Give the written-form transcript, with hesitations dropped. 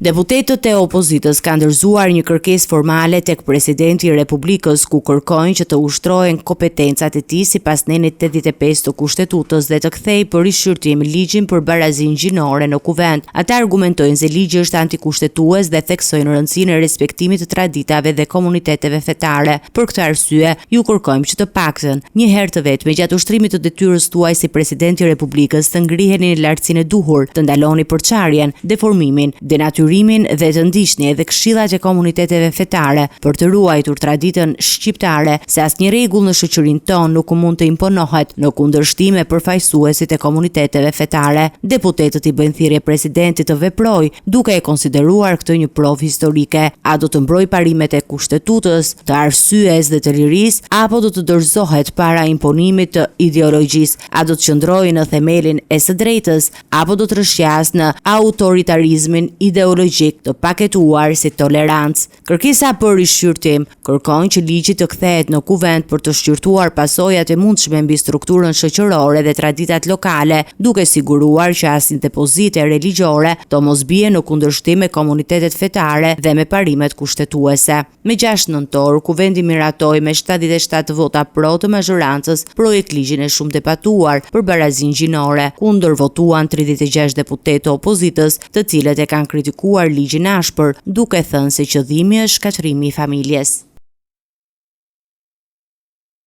Deputetët e opozitës kanë ndërzuar një kërkesë formale tek presidenti i Republikës ku kërkojnë që të ushtrohen kompetencat e tij sipas nenit 85 të Kushtetutës dhe të kthejë për rishqyrtim ligjin për barazinë gjinore në kuvent. Ata argumentojnë se ligji është antikushtetues dhe theksojnë rëndësinë e respektimit të traditave dhe komuniteteve fetare. Për këtë arsye, ju kërkojmë që të paktën një herë të vetme gjatë ushtrimit të detyrës tuaj si presidenti i Republikës të ngriheni në lartësinë e duhur, të ndaloni përçarjen, deformimin, denatyrimin dhe të ndiqni edhe këshillat e komuniteteve fetare për të ruajtur traditën shqiptare, se asnjë rregull në shoqërinë tonë nuk mund të imponohet në kundërshtim me përfaqësuesit e komuniteteve fetare. Deputetët i bëjnë thirrje presidentit të veprojë duke e konsideruar këtë një provë historike. A do të mbrojë parimet e Kushtetutës, të arsyes dhe të lirisë, apo do të dorëzohet para imponimit të ideologjisë? A do të qëndrojë në themelin e së drejtës apo do të rrshjas në autoritarizmin ideologjik të paketuar si tolerancë? Kërkesa për rishqyrtim kërkon që ligji të kthehet në kuvent për të shqyrtuar pasojat e mundshme mbi strukturën shoqërore dhe traditat lokale, duke siguruar që asnjë depozite religjore të mos bie në kundërshtim me komunitetet fetare dhe me parimet kushtetuese. Me 6 nëntor, kuvendi miratoi me 77 vota pro të mazhorancës projekt ligjin e shumë debatuar për barazinë gjinore, kundër votuan 36 deputetë opozitës, të cilët e kanë kritikuar ligjin ashpër, duke thënë se qëllimi është shkatërrimi i familjes.